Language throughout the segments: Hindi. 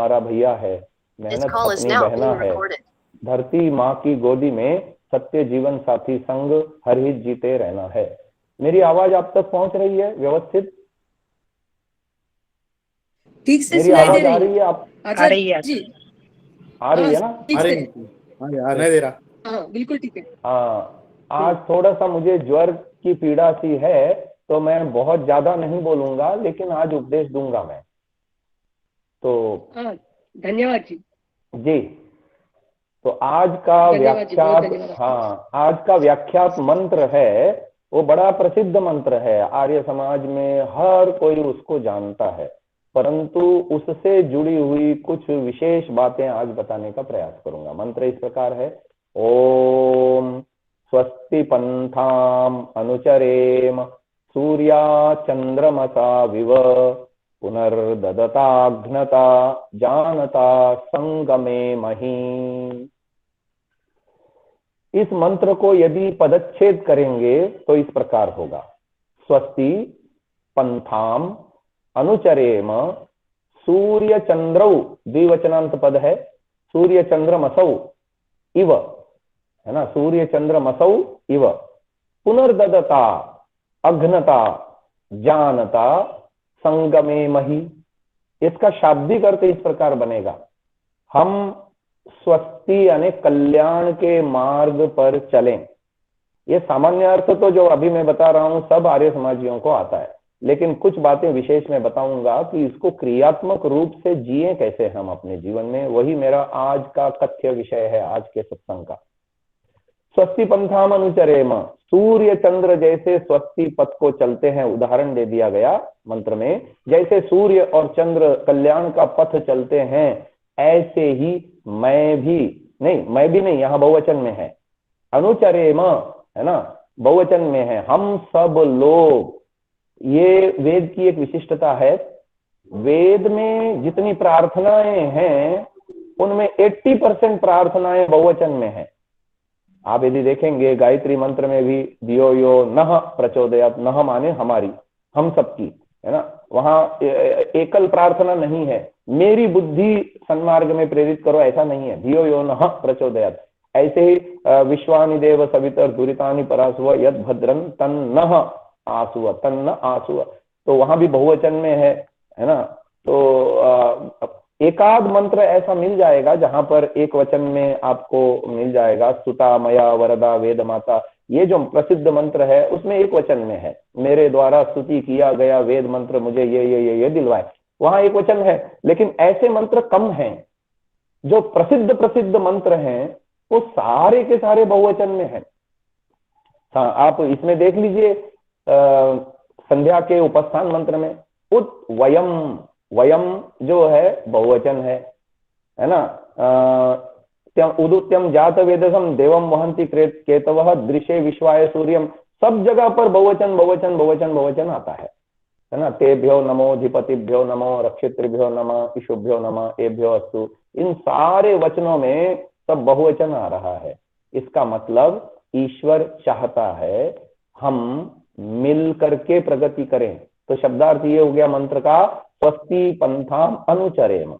हमारा भैया है, मेहनत अपनी बहना है, धरती माँ की गोदी में सत्य जीवन साथी संग हर हित जीते रहना है। मेरी आवाज आप तक पहुंच रही है व्यवस्थित? ठीक से मेरी आवाज आ रही है आप? आ रही है जी, आ रही है ना? आ रही है, दे रहा, हाँ बिल्कुल ठीक है। हाँ, आज थोड़ा सा मुझे ज्वर की पीड़ा सी है, तो मैं बहुत ज्यादा नहीं बोलूंगा, लेकिन आज उपदेश दूंगा मैं। तो धन्यवाद जी। जी, तो आज का व्याख्यात, हाँ, आज का व्याख्यात मंत्र है, वो बड़ा प्रसिद्ध मंत्र है आर्य समाज में, हर कोई उसको जानता है, परंतु उससे जुड़ी हुई कुछ विशेष बातें आज बताने का प्रयास करूंगा। मंत्र इस प्रकार है, ओम स्वस्ति पंथाम अनुचरेम सूर्या चंद्रमसा विव पुनर्ददताघ्नता जानता संगमे मही। इस मंत्र को यदि पदच्छेद करेंगे तो इस प्रकार होगा, स्वस्ति पंथाम अनुचरेम सूर्य चंद्रौ, द्विवचनांत पद है, सूर्य चंद्रमसौ इव, है ना, सूर्य चंद्रमसौ इव पुनर्ददता अघ्नता जानता संगमे मही। इसका शाब्दिक अर्थ इस प्रकार बनेगा, हम स्वस्ति यानी कल्याण के मार्ग पर चलें। ये सामान्य अर्थ तो जो अभी मैं बता रहा हूं सब आर्य समाजियों को आता है, लेकिन कुछ बातें विशेष मैं बताऊंगा कि इसको क्रियात्मक रूप से जिए कैसे हम अपने जीवन में, वही मेरा आज का कथ्य विषय है आज के सत्संग का। स्वस्ति पंथाम अनुचरेम, सूर्य चंद्र जैसे स्वस्ति पथ को चलते हैं, उदाहरण दे दिया गया मंत्र में, जैसे सूर्य और चंद्र कल्याण का पथ चलते हैं, ऐसे ही मैं भी नहीं, यहां बहुवचन में है, अनुचरेम है ना, बहुवचन में है, हम सब लोग। ये वेद की एक विशिष्टता है, वेद में जितनी प्रार्थनाएं हैं उनमें 80% प्रार्थनाएं बहुवचन में है। आप यदि देखेंगे गायत्री मंत्र में भी दियो यो नह प्रचोदयात्, नह माने हमारी, हम सबकी, है ना, वहां एकल प्रार्थना नहीं है, मेरी बुद्धि सन्मार्ग में प्रेरित करो, ऐसा नहीं है, धियो यो नः प्रचोदयात्। ऐसे ही विश्वानि देव सवितर दुरितानि परासुव यद भद्रं तन्नः आसुव, तन्न आसुव, तो वहां भी बहुवचन में है ना। तो एकाध मंत्र ऐसा मिल जाएगा जहां पर एक वचन में आपको मिल जाएगा, स्तुता मया वरदा वेद माता, ये जो प्रसिद्ध मंत्र है उसमें एक वचन में है, मेरे द्वारा स्तुति किया गया वेद मंत्र मुझे ये दिलवाए, वहां एक वचन है। लेकिन ऐसे मंत्र कम हैं, जो प्रसिद्ध प्रसिद्ध मंत्र हैं वो सारे के सारे बहुवचन में है। हाँ, आप इसमें देख लीजिए संध्या के उपस्थान मंत्र में उत वयम, वयम जो है बहुवचन है ना, उदुत्यम जात वेदसम देवम वहंती केतवः दृशे विश्वाय सूर्यम, सब जगह पर बहुवचन बहुवचन बहुवचन बहुवचन आता है ना। तेभ्यो नमो धिपतिभ्यो नमो रक्षितृभ्यो नमः इषुभ्यो नमः एभ्यो अस्तु, इन सारे वचनों में सब बहुवचन आ रहा है। इसका मतलब ईश्वर चाहता है हम मिल करके प्रगति करें। तो शब्दार्थ ये हो गया मंत्र का, स्वस्ति पंथाम अनुचरेम,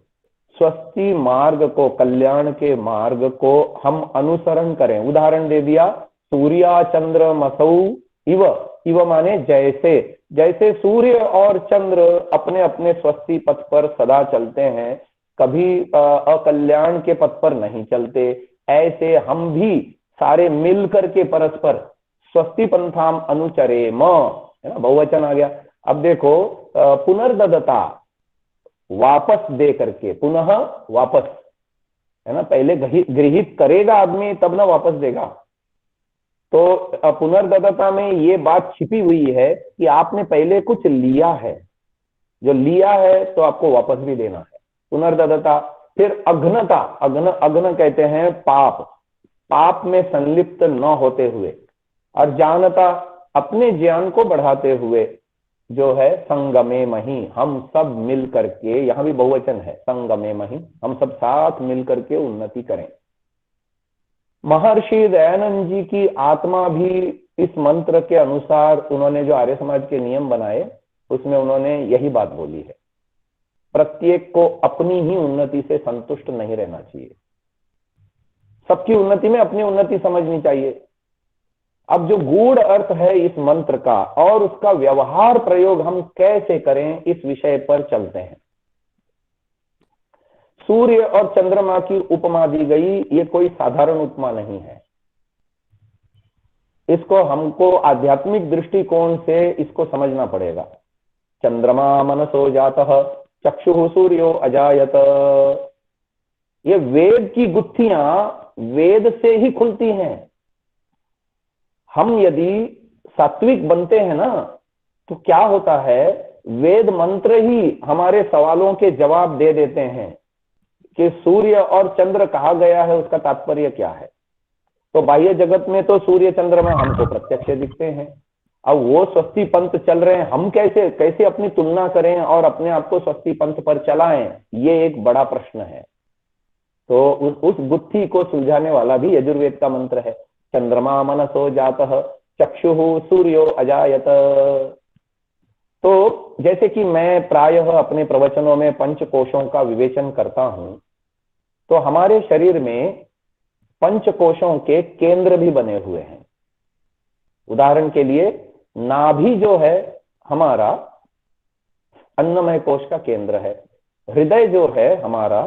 स्वस्ति मार्ग को, कल्याण के मार्ग को हम अनुसरण करें। उदाहरण दे दिया, सूर्या चंद्र मसौ इव, इव माने जैसे, जैसे सूर्य और चंद्र अपने अपने स्वस्ति पथ पर सदा चलते हैं, कभी अकल्याण के पथ पर नहीं चलते, ऐसे हम भी सारे मिल करके परस्पर स्वस्ति पंथाम अनुचरेम, है ना, बहुवचन आ गया। अब देखो पुनर्ददता, वापस दे करके, पुनः वापस, है ना, पहले गृहित करेगा आदमी तब ना वापस देगा। तो पुनर्ददता में ये बात छिपी हुई है कि आपने पहले कुछ लिया है, जो लिया है तो आपको वापस भी देना है, पुनर्ददता। फिर अघ्नता, अघ्न कहते हैं पाप, पाप में संलिप्त न होते हुए, और जानता, अपने ज्ञान को बढ़ाते हुए, जो है संगमे मही, हम सब मिल करके, यहां भी बहुवचन है, संगमे मही, हम सब साथ मिल करके उन्नति करें। महर्षि दयानंद जी की आत्मा भी इस मंत्र के अनुसार, उन्होंने जो आर्य समाज के नियम बनाए उसमें उन्होंने यही बात बोली है। प्रत्येक को अपनी ही उन्नति से संतुष्ट नहीं रहना चाहिए, सबकी उन्नति में अपनी उन्नति समझनी चाहिए। अब जो गूढ़ अर्थ है इस मंत्र का और उसका व्यवहार प्रयोग हम कैसे करें, इस विषय पर चलते हैं। सूर्य और चंद्रमा की उपमा दी गई, ये कोई साधारण उपमा नहीं है। इसको हमको आध्यात्मिक दृष्टिकोण से इसको समझना पड़ेगा। चंद्रमा मनसो जातः चक्षुः सूर्यो अजायत, ये वेद की गुत्थियां वेद से ही खुलती हैं। हम यदि सात्विक बनते हैं ना, तो क्या होता है, वेद मंत्र ही हमारे सवालों के जवाब दे देते हैं कि सूर्य और चंद्र कहा गया है, उसका तात्पर्य क्या है। तो बाह्य जगत में तो सूर्य चंद्रमा हमको प्रत्यक्ष दिखते हैं। अब वो स्वस्ति पंथ चल रहे हैं, हम कैसे कैसे अपनी तुलना करें और अपने आप को स्वस्ति पंथ पर चलाएं, ये एक बड़ा प्रश्न है। तो उस गुत्थी को सुलझाने वाला भी यजुर्वेद का मंत्र है। चंद्रमा मनसो जातः चक्षुः सूर्यो अजायत। तो जैसे कि मैं प्रायः अपने प्रवचनों में पंच कोशों का विवेचन करता हूं, तो हमारे शरीर में पंच कोशों के केंद्र भी बने हुए हैं। उदाहरण के लिए नाभि जो है हमारा अन्नमय कोश का केंद्र है, हृदय जो है हमारा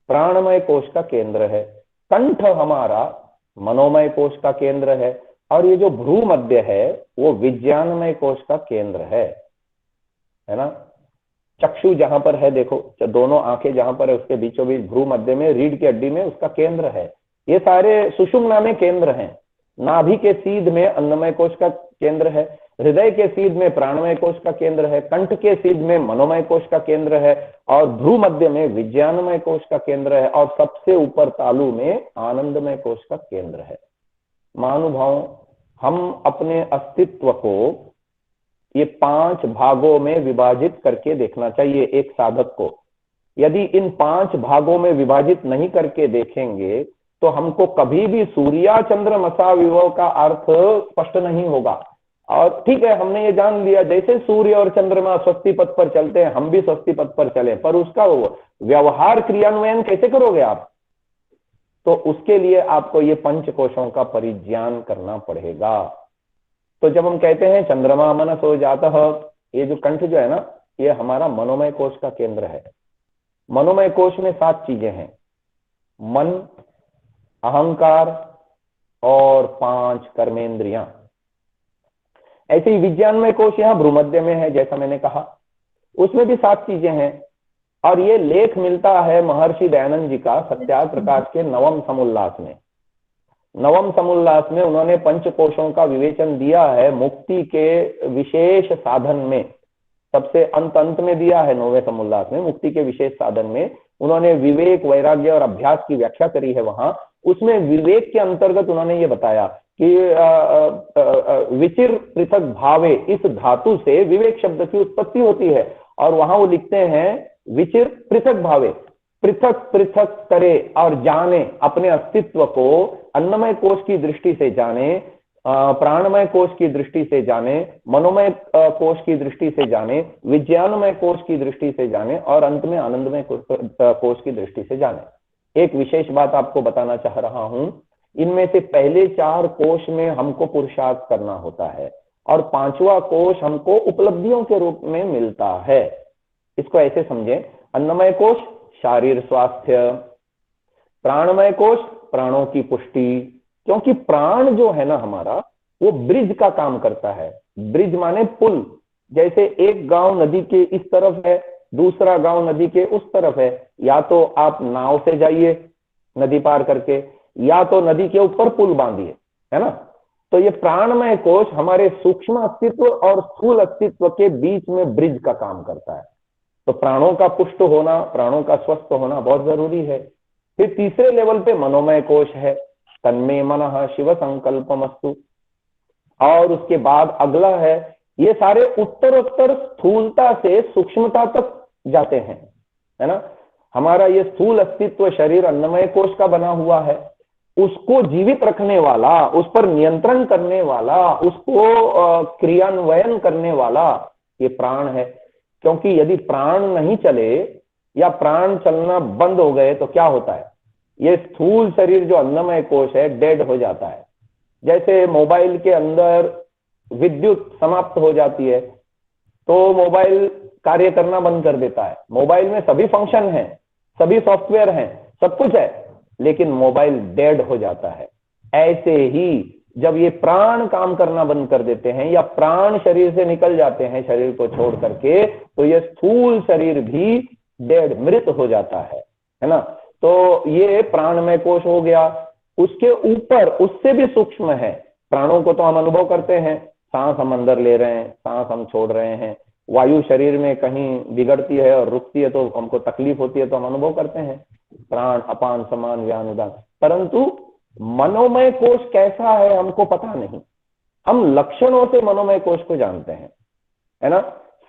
प्राणमय कोश का केंद्र है, कंठ हमारा मनोमय कोश का केंद्र है, और ये जो भ्रू मध्य है वो विज्ञानमय कोश का केंद्र है ना। चक्षु जहां पर है, देखो दोनों आंखें जहां पर है उसके बीचों बीच भ्रू मध्य में रीढ़ की हड्डी में उसका केंद्र है। ये सारे सुषुम्ना में केंद्र हैं। नाभि के सीध में अन्नमय कोश का केंद्र है, हृदय के सीध में प्राणमय कोश का केंद्र है, कंठ के सीध में मनोमय कोश का केंद्र है, और भ्रू मध्य में विज्ञानमय कोश का केंद्र है, और सबसे ऊपर तालु में आनंदमय कोश का केंद्र है। महानुभाव, हम अपने अस्तित्व को ये 5 भागों में विभाजित करके देखना चाहिए एक साधक को। यदि इन 5 भागों में विभाजित नहीं करके देखेंगे तो हमको कभी भी सूर्या चंद्र मसा विभव का अर्थ स्पष्ट नहीं होगा। और ठीक है, हमने ये जान लिया जैसे सूर्य और चंद्रमा स्वस्ति पथ पर चलते हैं, हम भी स्वस्ति पथ पर चले, पर उसका व्यवहार क्रियान्वयन कैसे करोगे आप? तो उसके लिए आपको ये पंच कोशों का परिज्ञान करना पड़ेगा। तो जब हम कहते हैं चंद्रमा मनसो जातः, ये जो कंठ जो है ना, ये हमारा मनोमय कोश का केंद्र है। मनोमय कोश में 7 चीजें हैं, मन, अहंकार और 5 कर्मेंद्रियां। ऐसे ही विज्ञानमय कोश यहाँ भ्रूमध्य में है, जैसा मैंने कहा, उसमें भी 7 चीजें हैं। और ये लेख मिलता है महर्षि दयानंद जी का सत्यार्थ प्रकाश के नवम समुल्लास में। नवम समुल्लास में उन्होंने पंच कोशों का विवेचन दिया है मुक्ति के विशेष साधन में, सबसे अंत में दिया है। 9वें समुल्लास में मुक्ति के विशेष साधन में उन्होंने विवेक, वैराग्य और अभ्यास की व्याख्या करी है। वहां उसमें विवेक के अंतर्गत उन्होंने ये बताया कि विचिर पृथक भावे, इस धातु से विवेक शब्द की उत्पत्ति होती है। और वहां वो लिखते हैं विचिर पृथक भावे, पृथक पृथक करे और जाने, अपने अस्तित्व को अन्नमय कोश की दृष्टि से जाने, प्राणमय कोश की दृष्टि से जाने, मनोमय कोश की दृष्टि से जाने, विज्ञानमय कोश की दृष्टि से जाने, और अंत में आनंदमय कोश की दृष्टि से जाने। एक विशेष बात आपको बताना चाह रहा हूं, इनमें से पहले 4 कोश में हमको पुरुषार्थ करना होता है और 5वां कोश हमको उपलब्धियों के रूप में मिलता है। इसको ऐसे समझें, अन्नमय कोश शारीर स्वास्थ्य, प्राणमय कोश प्राणों की पुष्टि, क्योंकि प्राण जो है ना हमारा, वो ब्रिज का काम करता है। ब्रिज माने पुल। जैसे एक गांव नदी के इस तरफ है, दूसरा गांव नदी के उस तरफ है, या तो आप नाव से जाइए नदी पार करके, या तो नदी के ऊपर पुल बांधिए, है ना। तो ये प्राणमय कोश हमारे सूक्ष्म अस्तित्व और स्थूल अस्तित्व के बीच में ब्रिज का काम करता है। तो प्राणों का पुष्ट होना, प्राणों का स्वस्थ होना बहुत जरूरी है। फिर तीसरे लेवल पे मनोमय कोश है, तन्मे मनः शिव संकल्पमस्तु। और उसके बाद अगला है, ये सारे उत्तरोत्तर स्थूलता से सूक्ष्मता तक जाते हैं, है ना। हमारा ये स्थूल अस्तित्व शरीर अन्नमय कोश का बना हुआ है, उसको जीवित रखने वाला, उस पर नियंत्रण करने वाला, उसको क्रियान्वयन करने वाला ये प्राण है। क्योंकि यदि प्राण नहीं चले या प्राण चलना बंद हो गए तो क्या होता है? ये स्थूल शरीर जो अन्नमय कोश है डेड हो जाता है। जैसे मोबाइल के अंदर विद्युत समाप्त हो जाती है तो मोबाइल कार्य करना बंद कर देता है। मोबाइल में सभी फंक्शन हैं, सभी सॉफ्टवेयर हैं, सब कुछ है, लेकिन मोबाइल डेड हो जाता है। ऐसे ही जब ये प्राण काम करना बंद कर देते हैं या प्राण शरीर से निकल जाते हैं शरीर को छोड़ करके, तो ये स्थूल शरीर भी डेड, मृत हो जाता है ना। तो ये प्राणमय कोश हो गया। उसके ऊपर उससे भी सूक्ष्म है। प्राणों को तो हम अनुभव करते हैं, सांस हम अंदर ले रहे हैं, सांस हम छोड़ रहे हैं, वायु शरीर में कहीं बिगड़ती है और रुकती है तो हमको तकलीफ होती है तो हम अनुभव करते हैं, प्राण अपान समान व्यान उदान। परंतु मनोमय कोश कैसा है हमको पता नहीं। हम लक्षणों से मनोमय कोश को जानते हैं, है ना।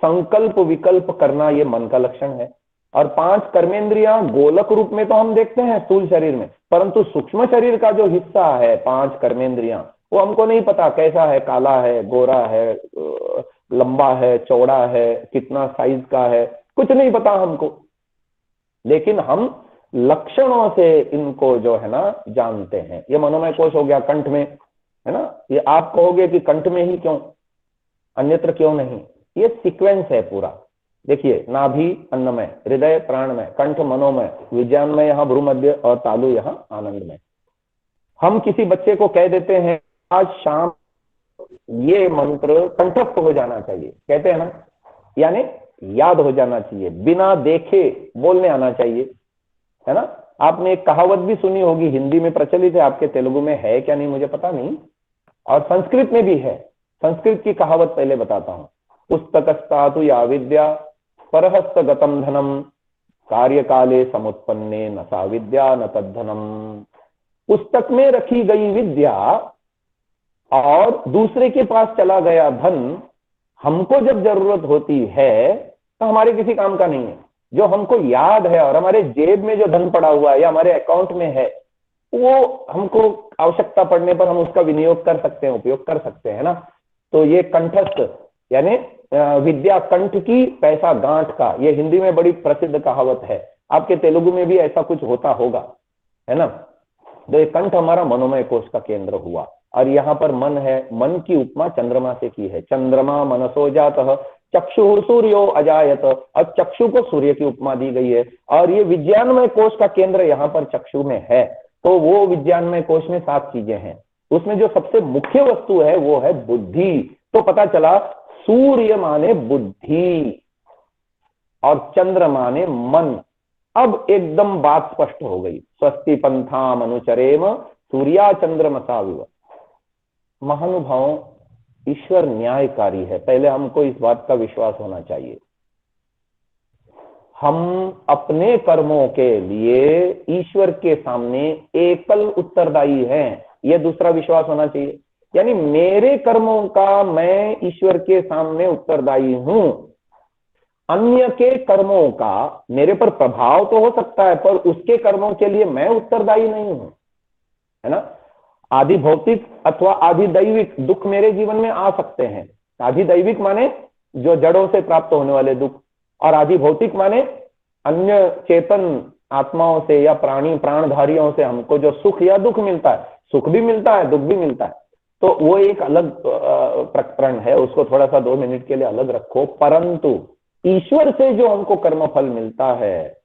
संकल्प विकल्प करना ये मन का लक्षण है। और 5 कर्मेंद्रियां गोलक रूप में तो हम देखते हैं स्थूल शरीर में, परंतु सूक्ष्म शरीर का जो हिस्सा है 5 कर्मेंद्रियां, वो हमको नहीं पता कैसा है, काला है, गोरा है, लंबा है, चौड़ा है, कितना साइज का है, कुछ नहीं पता हमको। लेकिन हम लक्षणों से इनको जो है ना जानते हैं। ये मनोमय कोश हो गया कंठ में, है ना। ये आप कहोगे कि कंठ में ही क्यों, अन्यत्र क्यों नहीं? ये सीक्वेंस है पूरा। देखिए, नाभि अन्नमय, हृदय प्राणमय, कंठ मनोमय, विज्ञानमय यहाँ भ्रूमध्य और तालु यहाँ आनंदमय। हम किसी बच्चे को कह देते हैं आज शाम ये मंत्र कंठस्थ हो जाना चाहिए, कहते हैं ना, यानी याद हो जाना चाहिए, बिना देखे बोलने आना चाहिए, है ना। आपने एक कहावत भी सुनी होगी, हिंदी में प्रचलित है, आपके तेलुगु में है क्या नहीं मुझे पता नहीं, और संस्कृत में भी है। संस्कृत की कहावत पहले बताता हूं। पुस्तकस्तातु या विद्या परहस्तगतम धनम कार्य काले समुत्पन्ने न सा विद्या न तद्धनम। पुस्तक में रखी गई विद्या और दूसरे के पास चला गया धन हमको जब जरूरत होती है तो हमारे किसी काम का नहीं है। जो हमको याद है और हमारे जेब में जो धन पड़ा हुआ है या हमारे अकाउंट में है, वो हमको आवश्यकता पड़ने पर हम उसका विनियोग कर सकते हैं, उपयोग कर सकते हैं ना। तो ये कंठस्थ यानी विद्या कंठ की, पैसा गांठ का, ये हिंदी में बड़ी प्रसिद्ध कहावत है। आपके तेलुगु में भी ऐसा कुछ होता होगा, है ना। तो ये कंठ हमारा मनोमय कोश का केंद्र हुआ। और यहाँ पर मन है, मन की उपमा चंद्रमा से की है। चंद्रमा मनसो जातः चक्षु सूर्यो अजायत। और चक्षु को सूर्य की उपमा दी गई है। और ये विज्ञानमय कोश का केंद्र यहाँ पर चक्षु में है। तो वो विज्ञानमय कोश में 7 चीजें हैं। उसमें जो सबसे मुख्य वस्तु है वो है बुद्धि। तो पता चला सूर्य माने बुद्धि और चंद्र माने मन। अब एकदम बात स्पष्ट हो गई। स्वस्ति पंथाम अनुचरेम सूर्या चंद्रमसा विव। महानुभावों, ईश्वर न्यायकारी है, पहले हमको इस बात का विश्वास होना चाहिए। हम अपने कर्मों के लिए ईश्वर के सामने एकल उत्तरदायी हैं, यह दूसरा विश्वास होना चाहिए। यानी मेरे कर्मों का मैं ईश्वर के सामने उत्तरदायी हूं। अन्य के कर्मों का मेरे पर प्रभाव तो हो सकता है, पर उसके कर्मों के लिए मैं उत्तरदायी नहीं हूं, है ना। आदि भौतिक अथवा आदि दैविक दुख मेरे जीवन में आ सकते हैं। आदि दैविक माने जो जड़ों से प्राप्त होने वाले दुख, और आदि भौतिक माने अन्य चेतन आत्माओं से या प्राणधारियों से हमको जो सुख या दुख मिलता है, सुख भी मिलता है, दुख भी मिलता है। तो वो एक अलग प्रकरण है, उसको थोड़ा सा 2 मिनट के लिए अलग रखो। परंतु ईश्वर से जो हमको कर्मफल मिलता है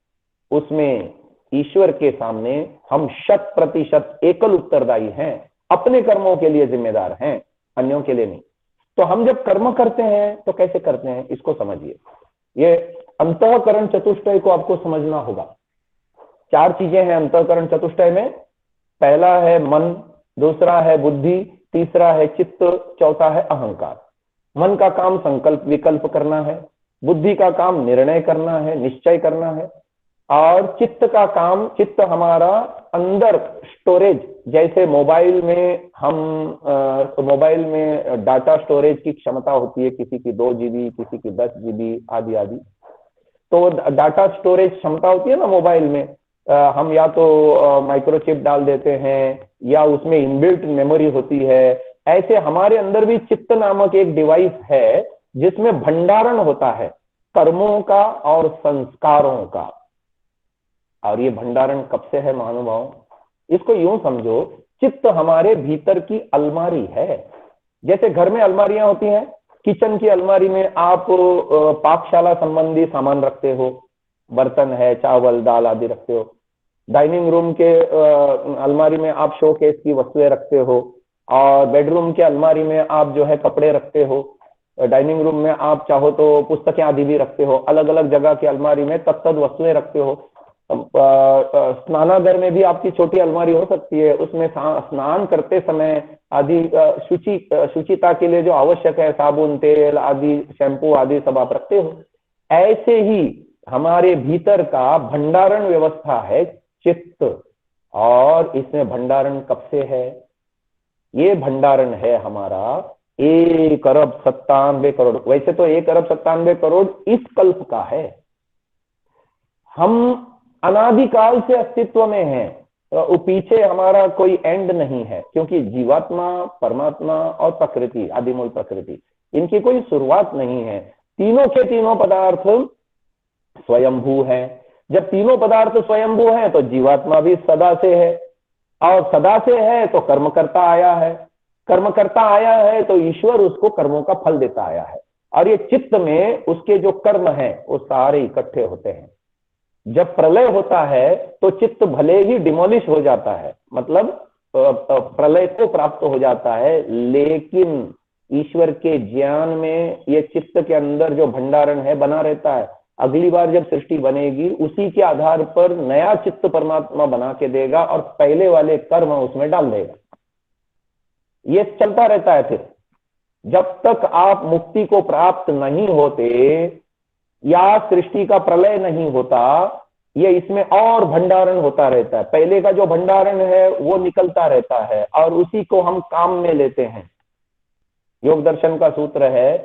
उसमें ईश्वर के सामने हम 100% एकल उत्तरदायी हैं। अपने कर्मों के लिए जिम्मेदार हैं, अन्यों के लिए नहीं। तो हम जब कर्म करते हैं तो कैसे करते हैं, इसको समझिए। ये अंतःकरण चतुष्टय को आपको समझना होगा। 4 चीजें हैं अंतःकरण चतुष्टय में। पहला है मन, दूसरा है बुद्धि, तीसरा है चित्त, चौथा है अहंकार। मन का काम संकल्प विकल्प करना है, बुद्धि का काम निर्णय करना है, निश्चय करना है, और चित्त का काम, चित्त हमारा अंदर स्टोरेज, जैसे मोबाइल में हम मोबाइल में डाटा स्टोरेज की क्षमता होती है, किसी की 2 GB, किसी की 10 GB आदि आदि। तो डाटा स्टोरेज क्षमता होती है ना मोबाइल में, हम या तो माइक्रोचिप डाल देते हैं या उसमें इनबिल्ट मेमोरी होती है। ऐसे हमारे अंदर भी चित्त नामक एक डिवाइस है जिसमें भंडारण होता है कर्मों का और संस्कारों का। और ये भंडारण कब से है महानुभाव? इसको यूं समझो, चित्त हमारे भीतर की अलमारी है। जैसे घर में अलमारियां होती हैं, किचन की अलमारी में आप पाकशाला संबंधी सामान रखते हो, बर्तन है, चावल दाल आदि रखते हो। डाइनिंग रूम के अलमारी में आप शोकेस की वस्तुएं रखते हो, और बेडरूम के अलमारी में आप जो है कपड़े रखते हो। डाइनिंग रूम में आप चाहो तो पुस्तकें आदि भी रखते हो। अलग अलग जगह की अलमारी में तत्त वस्तुएं रखते हो। स्नानागार में भी आपकी छोटी अलमारी हो सकती है, उसमें स्नान करते समय आदि शुचिता के लिए जो आवश्यक है, साबुन, तेल आदि, शैम्पू आदि सब आप रखते हो। ऐसे ही हमारे भीतर का भंडारण व्यवस्था है चित्त। और इसमें भंडारण कब से है? ये भंडारण है हमारा 1 अरब 97 करोड़, वैसे तो 1 अरब 97 करोड़ इस कल्प का है। हम अनादिकाल से अस्तित्व में हैं, तो पीछे हमारा कोई एंड नहीं है, क्योंकि जीवात्मा, परमात्मा और प्रकृति, आदिमूल प्रकृति, इनकी कोई शुरुआत नहीं है। तीनों के तीनों पदार्थ स्वयंभू है। जब तीनों पदार्थ स्वयंभू है तो जीवात्मा भी सदा से है, और सदा से है तो कर्म करता आया है। कर्म करता आया है तो ईश्वर उसको कर्मों का फल देता आया है। और ये चित्त में उसके जो कर्म है वो सारे इकट्ठे होते हैं। जब प्रलय होता है तो चित्त भले ही डिमोलिश हो जाता है, मतलब प्रलय को प्राप्त हो जाता है, लेकिन ईश्वर के ज्ञान में ये चित्त के अंदर जो भंडारण है बना रहता है। अगली बार जब सृष्टि बनेगी उसी के आधार पर नया चित्त परमात्मा बना के देगा और पहले वाले कर्म उसमें डाल देगा। ये चलता रहता है। फिर जब तक आप मुक्ति को प्राप्त नहीं होते या सृष्टि का प्रलय नहीं होता, ये इसमें और भंडारण होता रहता है। पहले का जो भंडारण है वो निकलता रहता है और उसी को हम काम में लेते हैं। योग दर्शन का सूत्र है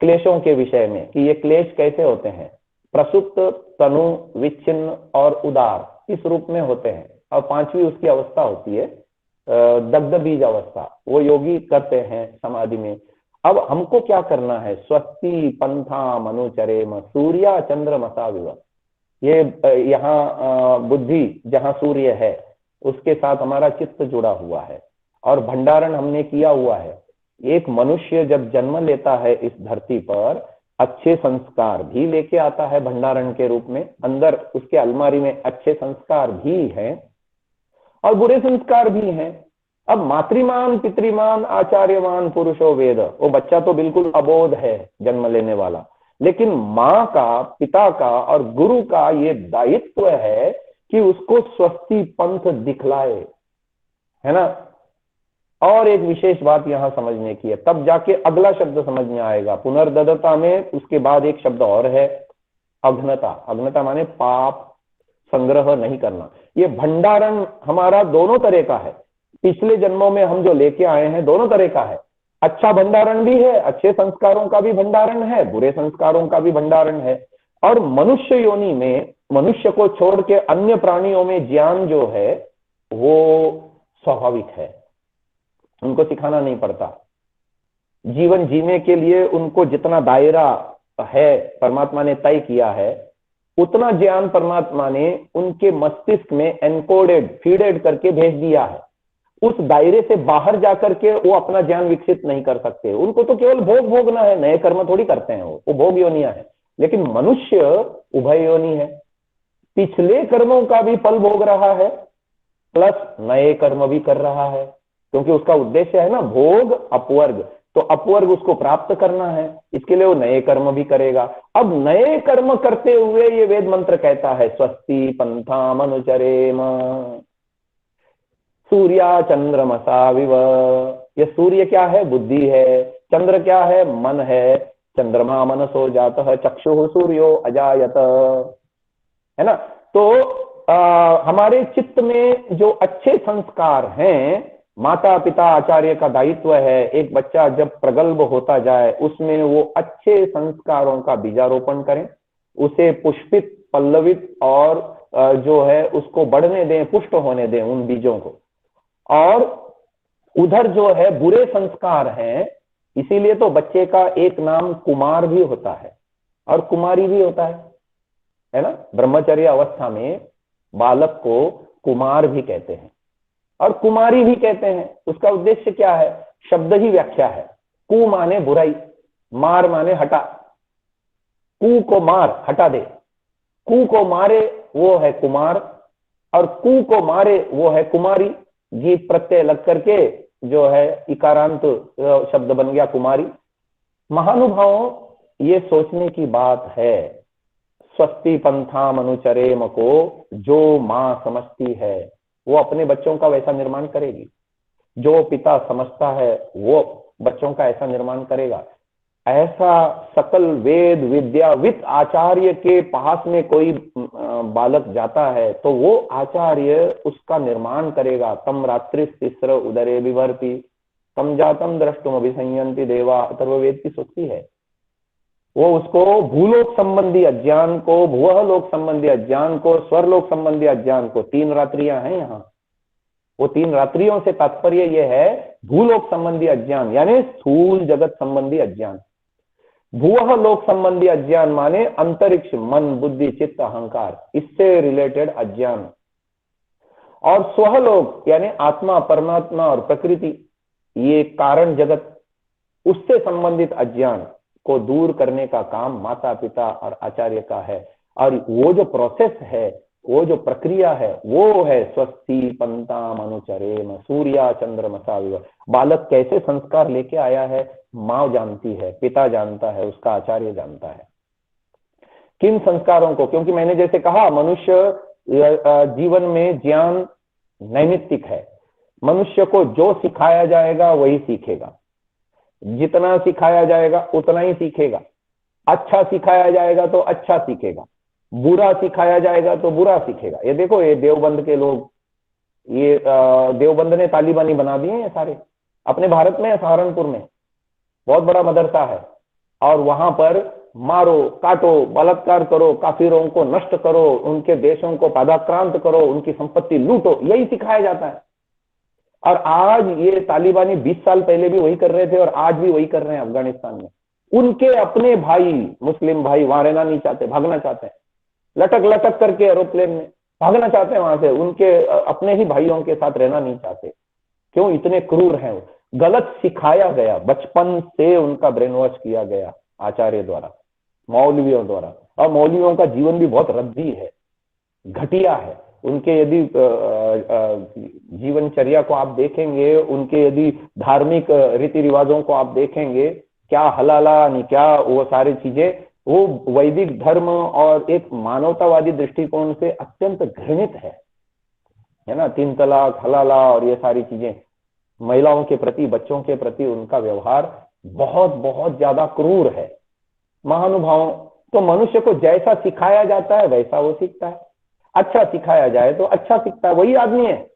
क्लेशों के विषय में कि ये क्लेश कैसे होते हैं। प्रसुप्त, तनु, विच्छिन्न और उदार इस रूप में होते हैं, और पांचवी उसकी अवस्था होती है दग्ध बीज अवस्था, वो योगी करते हैं समाधि में। अब हमको क्या करना है? स्वस्ति पंथाम अनुचरेम सूर्या चंद्रमसा विव। ये यहाँ बुद्धि जहाँ सूर्य है उसके साथ हमारा चित्त जुड़ा हुआ है, और भंडारण हमने किया हुआ है। एक मनुष्य जब जन्म लेता है इस धरती पर, अच्छे संस्कार भी लेके आता है भंडारण के रूप में। अंदर उसके अलमारी में अच्छे संस्कार भी हैं और बुरे संस्कार भी हैं। अब मातृमान, पितृमान, आचार्यमान पुरुषो वेद, वो बच्चा तो बिल्कुल अबोध है जन्म लेने वाला, लेकिन माँ का, पिता का और गुरु का ये दायित्व है कि उसको स्वस्ति पंथ दिखलाए, है ना। और एक विशेष बात यहां समझने की है, तब जाके अगला शब्द समझ में आएगा। पुनर्ददता में उसके बाद एक शब्द और है, अघ्नता। अघ्नता माने पाप संग्रह नहीं करना। ये भंडारण हमारा दोनों तरह का है। पिछले जन्मों में हम जो लेके आए हैं दोनों तरह का है। अच्छा भंडारण भी है, अच्छे संस्कारों का भी भंडारण है, बुरे संस्कारों का भी भंडारण है। और मनुष्य योनि में, मनुष्य को छोड़ के अन्य प्राणियों में ज्ञान जो है वो स्वाभाविक है, उनको सिखाना नहीं पड़ता। जीवन जीने के लिए उनको जितना दायरा है परमात्मा ने तय किया है, उतना ज्ञान परमात्मा ने उनके मस्तिष्क में एनकोडेड, फीडेड करके भेज दिया है। उस दायरे से बाहर जाकर के वो अपना ज्ञान विकसित नहीं कर सकते। उनको तो केवल भोग भोगना है, नए कर्म थोड़ी करते हैं, वो भोग योनियां है। लेकिन मनुष्य उभय योनि है, पिछले कर्मों का भी फल भोग रहा है प्लस नए कर्म भी कर रहा है, क्योंकि उसका उद्देश्य है ना भोग अपवर्ग, तो अपवर्ग उसको प्राप्त करना है, इसके लिए वो नए कर्म भी करेगा। अब नए कर्म करते हुए ये वेद मंत्र कहता है स्वस्ति पंथाम अनुचरेम सूर्या चंद्रमसा विव। ये सूर्य क्या है? बुद्धि है। चंद्र क्या है? मन है। चंद्रमा मनसो जातः चक्षुः सूर्यो अजायत, है ना। तो हमारे चित्त में जो अच्छे संस्कार हैं, माता पिता आचार्य का दायित्व है, एक बच्चा जब प्रगल्भ होता जाए उसमें वो अच्छे संस्कारों का बीजारोपण करें, उसे पुष्पित, पल्लवित और जो है उसको बढ़ने दें, पुष्ट होने दें उन बीजों को। और उधर जो है बुरे संस्कार हैं, इसीलिए तो बच्चे का एक नाम कुमार भी होता है और कुमारी भी होता है। है ना। ब्रह्मचर्य अवस्था में बालक को कुमार भी कहते हैं और कुमारी भी कहते हैं। उसका उद्देश्य क्या है? शब्द ही व्याख्या है। कु माने बुराई, मार माने हटा, कु को मार, हटा दे। कु को मारे वो है कुमार और कु को मारे वो है कुमारी। जीप प्रत्यय लग करके जो है इकारांत शब्द बन गया कुमारी। महानुभावों, ये सोचने की बात है, स्वस्ति पंथाम अनुचरेम को जो मां समझती है वो अपने बच्चों का वैसा निर्माण करेगी। जो पिता समझता है वो बच्चों का ऐसा निर्माण करेगा। ऐसा सकल वेद विद्यावित आचार्य के पास में कोई बालक जाता है तो वो आचार्य उसका निर्माण करेगा। तम रात्रि तिस्र उदरे विभर्ति तम जातम द्रष्टुम अभिसंयंति देवा, अथर्ववेद की सूक्ति है। वो उसको भूलोक संबंधी अज्ञान को, भुवः लोक संबंधी अज्ञान को, स्वरलोक संबंधी अज्ञान को, 3 रात्रियां हैं यहाँ। वो 3 रात्रियों से तात्पर्य ये है भूलोक संबंधी अज्ञान यानी स्थूल जगत संबंधी अज्ञान। भुवः लोक संबंधी अज्ञान माने अंतरिक्ष, मन, बुद्धि, चित्त, अहंकार, इससे रिलेटेड अज्ञान। और स्वलोक यानी आत्मा, परमात्मा और प्रकृति, ये कारण जगत, उससे संबंधित अज्ञान को दूर करने का काम माता पिता और आचार्य का है। और वो जो प्रोसेस है, वो जो प्रक्रिया है, वो है स्वस्ति पंताम अनुचरेम सूर्या चंद्रमसा विव। बालक कैसे संस्कार लेके आया है माँ जानती है, पिता जानता है, उसका आचार्य जानता है। किन संस्कारों को, क्योंकि मैंने जैसे कहा मनुष्य जीवन में ज्ञान नैमित्तिक है। मनुष्य को जो सिखाया जाएगा वही सीखेगा, जितना सिखाया जाएगा उतना ही सीखेगा। अच्छा सिखाया जाएगा तो अच्छा सीखेगा, बुरा सिखाया जाएगा तो बुरा सीखेगा। ये देखो, ये देवबंद के लोग, ये देवबंद ने तालिबानी बना दिए हैं सारे। अपने भारत में, सहारनपुर में बहुत बड़ा मदरसा है और वहां पर मारो, काटो, बलात्कार करो, काफिरों को नष्ट करो, उनके देशों को पादाक्रांत करो, उनकी संपत्ति लूटो, यही सिखाया जाता है। और आज ये तालिबानी 20 साल पहले भी वही कर रहे थे और आज भी वही कर रहे हैं अफगानिस्तान में। उनके अपने भाई, मुस्लिम भाई वहां रहना नहीं चाहते, भागना चाहते हैं, लटक लटक करके एरोप्लेन में भागना चाहते हैं वहां से। उनके अपने ही भाइयों के साथ रहना नहीं चाहते। क्यों? इतने क्रूर हैं वो। गलत सिखाया गया, बचपन से उनका ब्रेन वॉश किया गया आचार्य द्वारा, मौलवियों द्वारा। और मौलवियों का जीवन भी बहुत रद्दी है, घटिया है। उनके यदि जीवनचर्या को आप देखेंगे, उनके यदि धार्मिक रीति रिवाजों को आप देखेंगे, क्या हलाला नहीं, क्या वो सारी चीजें, वो वैदिक धर्म और एक मानवतावादी दृष्टिकोण से अत्यंत घृणित है ना। 3 तलाक, हलाला और ये सारी चीजें, महिलाओं के प्रति, बच्चों के प्रति उनका व्यवहार बहुत बहुत ज्यादा क्रूर है। महानुभावों, तो मनुष्य को जैसा सिखाया जाता है वैसा वो सीखता है। अच्छा सिखाया जाए तो अच्छा सीखता है, वही आदमी है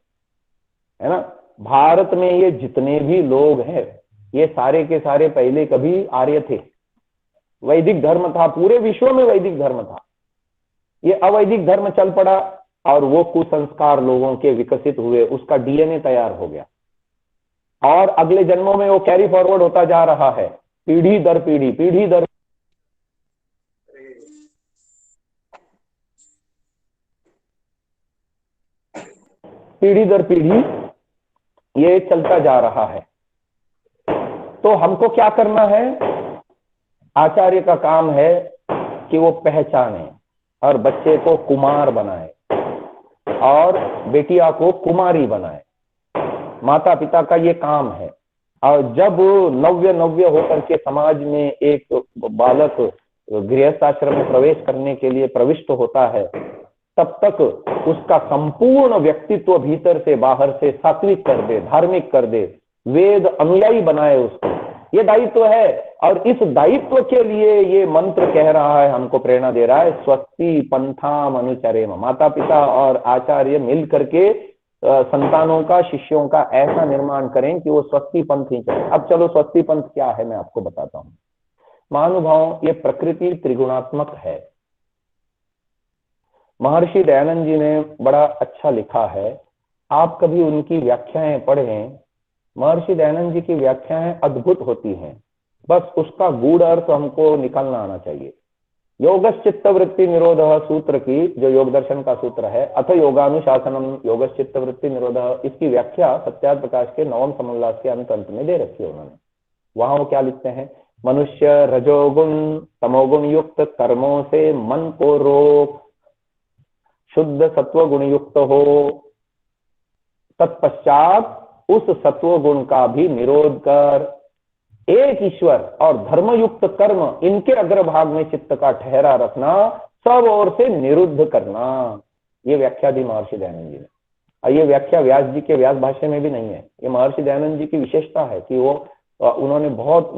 ना। भारत में ये जितने भी लोग हैं ये सारे के सारे पहले कभी आर्य थे। वैदिक धर्म था, पूरे विश्व में वैदिक धर्म था। ये अवैदिक धर्म चल पड़ा और वो कुसंस्कार लोगों के विकसित हुए, उसका डीएनए तैयार हो गया और अगले जन्मों में वो कैरी फॉरवर्ड होता जा रहा है, पीढ़ी दर पीढ़ी, पीढ़ी दर पीढ़ी ये चलता जा रहा है। तो हमको क्या करना है? आचार्य का काम है कि वो पहचाने और बच्चे को कुमार बनाए और बेटिया को कुमारी बनाए। माता पिता का ये काम है। और जब नव्य होकर के समाज में एक बालक गृहस्थ आश्रम में प्रवेश करने के लिए प्रविष्ट होता है, तब तक उसका संपूर्ण व्यक्तित्व भीतर से बाहर से सात्विक कर दे, धार्मिक कर दे, वेद अनुयायी बनाए उसको। ये दायित्व है और इस दायित्व के लिए ये मंत्र कह रहा है, हमको प्रेरणा दे रहा है, स्वस्ति पंथाम अनुचरेम। माता पिता और आचार्य मिल करके संतानों का, शिष्यों का ऐसा निर्माण करें कि वो स्वस्ति पंथ ही चले। अब चलो, स्वस्ति पंथ क्या है मैं आपको बताता हूं। महानुभाव, ये प्रकृति त्रिगुणात्मक है। महर्षि दयानंद जी ने बड़ा अच्छा लिखा है, आप कभी उनकी व्याख्याएं पढ़ें। महर्षि दयानंद जी की व्याख्याएं अद्भुत होती हैं, बस उसका गूढ़ अर्थ हमको निकालना आना चाहिए। योगश्चित्त वृत्ति निरोध सूत्र की, जो योग दर्शन का सूत्र है, अथ योगानुशासनम योगश्चित्त वृत्ति निरोध, इसकी व्याख्या सत्यार्थ प्रकाश के नवम समोल्लास के अंत में दे रखी है उन्होंने। वहां वो क्या लिखते हैं, मनुष्य रजोगुण तमोगुण युक्त कर्मों से मन को रोक शुद्ध सत्व गुण युक्त हो, तत्पश्चात उस सत्व गुण का भी निरोध कर एक ईश्वर और धर्मयुक्त कर्म इनके अग्रभाग में चित्त का ठहरा रखना, सब ओर से निरुद्ध करना। ये व्याख्या दी महर्षि दयानंद जी ने, और ये व्याख्या व्यास जी के व्यास भाष्य में भी नहीं है। ये महर्षि दयानंद जी की विशेषता है कि वो उन्होंने बहुत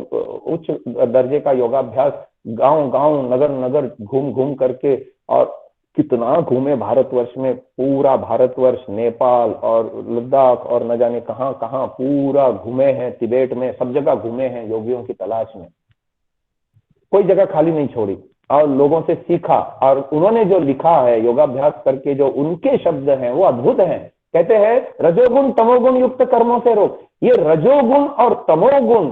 उच्च दर्जे का योगाभ्यास गांव गांव नगर नगर घूम घूम करके, और कितना घूमे भारतवर्ष में, पूरा भारतवर्ष, नेपाल और लद्दाख और न जाने कहां कहां पूरा घूमे हैं, तिबेट में, सब जगह घूमे हैं योगियों की तलाश में, कोई जगह खाली नहीं छोड़ी, और लोगों से सीखा। और उन्होंने जो लिखा है योगाभ्यास करके, जो उनके शब्द हैं वो अद्भुत हैं। कहते हैं रजोगुण तमोगुण युक्त कर्मों से रोक। ये रजोगुण और तमोगुण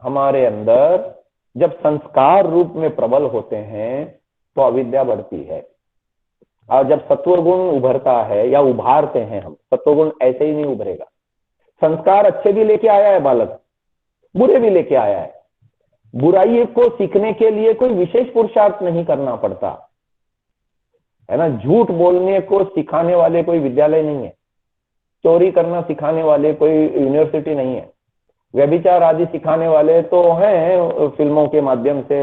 हमारे अंदर जब संस्कार रूप में प्रबल होते हैं तो अविद्या बढ़ती है, और जब सत्वगुण उभरता है या उभारते हैं हम, सत्वगुण ऐसे ही नहीं उभरेगा। संस्कार अच्छे भी लेके आया है बालक, बुरे भी लेके आया है। बुराई को सीखने के लिए कोई विशेष पुरुषार्थ नहीं करना पड़ता है ना। झूठ बोलने को सिखाने वाले कोई विद्यालय नहीं है, चोरी करना सिखाने वाले कोई यूनिवर्सिटी नहीं है, व्यभिचार आदि सिखाने वाले तो हैं फिल्मों के माध्यम से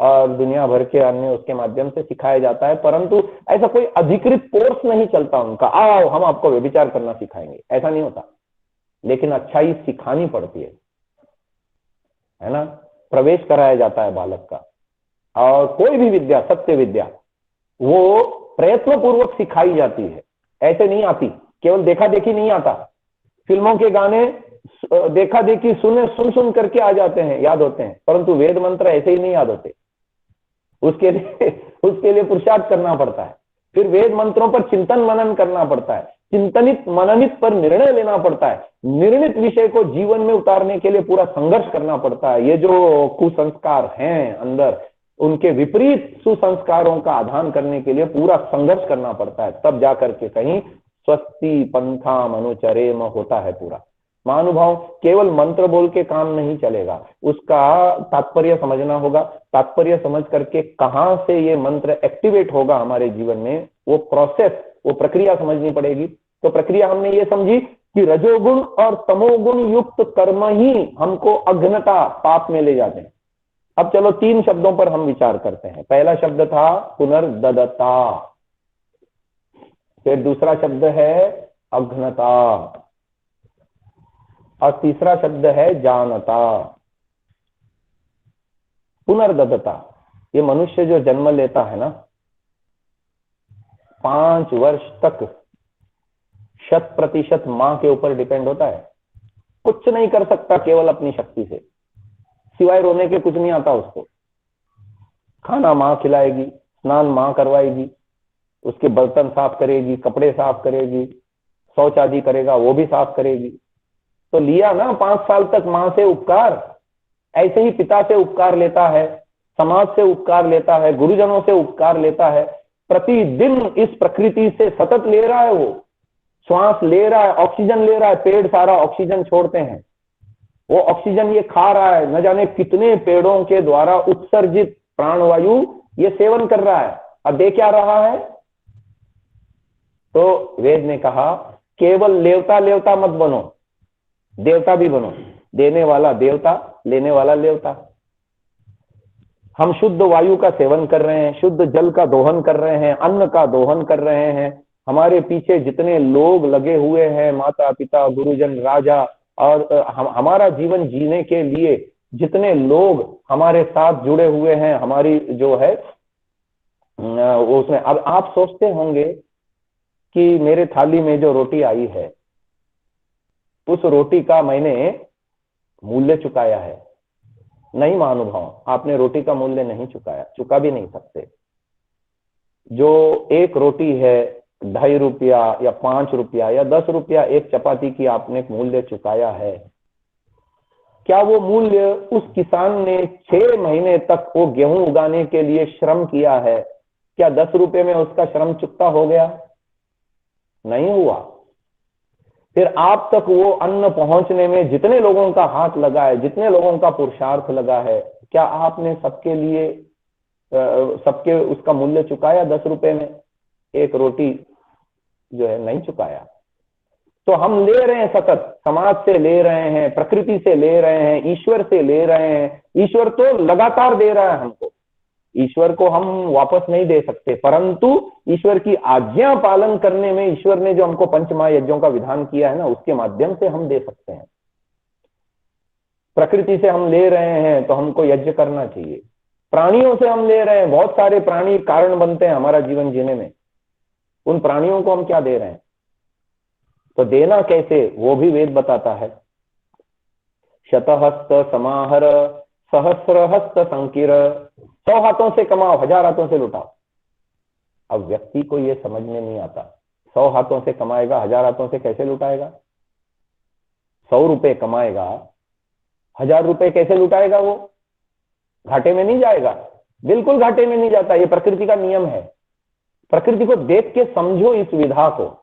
और दुनिया भर के अन्य उसके माध्यम से सिखाया जाता है, परंतु ऐसा कोई अधिकृत कोर्स नहीं चलता उनका, आओ हम आपको व्यभिचार करना सिखाएंगे, ऐसा नहीं होता। लेकिन अच्छाई सिखानी पड़ती है ना, प्रवेश कराया जाता है बालक का। और कोई भी विद्या, सत्य विद्या, वो प्रयत्न पूर्वक सिखाई जाती है, ऐसे नहीं आती। केवल देखा देखी नहीं आता। फिल्मों के गाने देखा देखी सुन करके आ जाते हैं, याद होते हैं, परंतु वेद मंत्र ऐसे ही नहीं याद होते। उसके लिए पुरुषार्थ करना पड़ता है। फिर वेद मंत्रों पर चिंतन मनन करना पड़ता है, चिंतनित मननित पर निर्णय लेना पड़ता है, निर्णित विषय को जीवन में उतारने के लिए पूरा संघर्ष करना पड़ता है। ये जो कुसंस्कार हैं अंदर, उनके विपरीत सुसंस्कारों का आधान करने के लिए पूरा संघर्ष करना पड़ता है, तब जाकर के कहीं स्वस्ति पंथाम अनुचरेम होता है पूरा। महानुभाव, केवल मंत्र बोल के काम नहीं चलेगा, उसका तात्पर्य समझना होगा। तात्पर्य समझ करके कहां से ये मंत्र एक्टिवेट होगा हमारे जीवन में, वो प्रोसेस, वो प्रक्रिया समझनी पड़ेगी। तो प्रक्रिया हमने ये समझी कि रजोगुण और तमोगुण युक्त कर्म ही हमको अघ्नता, पाप में ले जाते हैं। अब चलो 3 शब्दों पर हम विचार करते हैं। पहला शब्द था पुनर्ददता, फिर दूसरा शब्द है अघ्नता, और तीसरा शब्द है जानता। पुनर्ददता, ये मनुष्य जो जन्म लेता है ना, 5 वर्ष तक 100% मां के ऊपर डिपेंड होता है। कुछ नहीं कर सकता केवल अपनी शक्ति से, सिवाय रोने के कुछ नहीं आता उसको। खाना मां खिलाएगी, स्नान मां करवाएगी, उसके बर्तन साफ करेगी, कपड़े साफ करेगी, शौच आदि करेगा वो भी साफ करेगी। तो लिया ना 5 साल तक मां से उपकार। ऐसे ही पिता से उपकार लेता है, समाज से उपकार लेता है, गुरुजनों से उपकार लेता है। प्रतिदिन इस प्रकृति से सतत ले रहा है, वो श्वास ले रहा है, ऑक्सीजन ले रहा है। पेड़ सारा ऑक्सीजन छोड़ते हैं, वो ऑक्सीजन ये खा रहा है, न जाने कितने पेड़ों के द्वारा उत्सर्जित प्राणवायु ये सेवन कर रहा है। अब दे क्या रहा है? तो वेद ने कहा केवल लेवता लेवता मत बनो, देवता भी बनो। देने वाला देवता, लेने वाला लेवता। हम शुद्ध वायु का सेवन कर रहे हैं, शुद्ध जल का दोहन कर रहे हैं, अन्न का दोहन कर रहे हैं। हमारे पीछे जितने लोग लगे हुए हैं, माता पिता, गुरुजन, राजा, और हमारा जीवन जीने के लिए जितने लोग हमारे साथ जुड़े हुए हैं, हमारी जो है उसमें। अब आप सोचते होंगे कि मेरे थाली में जो रोटी आई है, उस रोटी का मैंने मूल्य चुकाया है। नहीं महानुभाव, आपने रोटी का मूल्य नहीं चुकाया, चुका भी नहीं सकते। जो एक रोटी है 2.5 रुपया या 5 रुपया या 10 रुपया एक चपाती की आपने मूल्य चुकाया है, क्या वो मूल्य उस किसान ने 6 महीने तक वो गेहूं उगाने के लिए श्रम किया है, क्या 10 रुपए में उसका श्रम चुकता हो गया? नहीं हुआ। फिर आप तक वो अन्न पहुंचने में जितने लोगों का हाथ लगा है, जितने लोगों का पुरुषार्थ लगा है, क्या आपने सबके लिए सबके उसका मूल्य चुकाया 10 रुपए में? एक रोटी जो है नहीं चुकाया। तो हम ले रहे हैं, सतत समाज से ले रहे हैं, प्रकृति से ले रहे हैं, ईश्वर से ले रहे हैं। ईश्वर तो लगातार दे रहा है हमको, ईश्वर को हम वापस नहीं दे सकते, परंतु ईश्वर की आज्ञा पालन करने में ईश्वर ने जो हमको पंच महायज्ञों का विधान किया है ना, उसके माध्यम से हम दे सकते हैं। प्रकृति से हम ले रहे हैं तो हमको यज्ञ करना चाहिए। प्राणियों से हम ले रहे हैं, बहुत सारे प्राणी कारण बनते हैं हमारा जीवन जीने में, उन प्राणियों को हम क्या दे रहे हैं? तो देना कैसे वो भी वेद बताता है। शतहस्त समाहर सहस्र हस्त संकीर, 100 हाथों से कमाओ, 1000 हाथों से लुटाओ। अब व्यक्ति को ये समझ में नहीं आता, 100 हाथों से कमाएगा, 1000 हाथों से कैसे लुटाएगा? 100 रुपए कमाएगा, 1000 रुपए कैसे लुटाएगा? वो घाटे में नहीं जाएगा, बिल्कुल घाटे में नहीं जाता। ये प्रकृति का नियम है। प्रकृति को देख के समझो इस विधा को।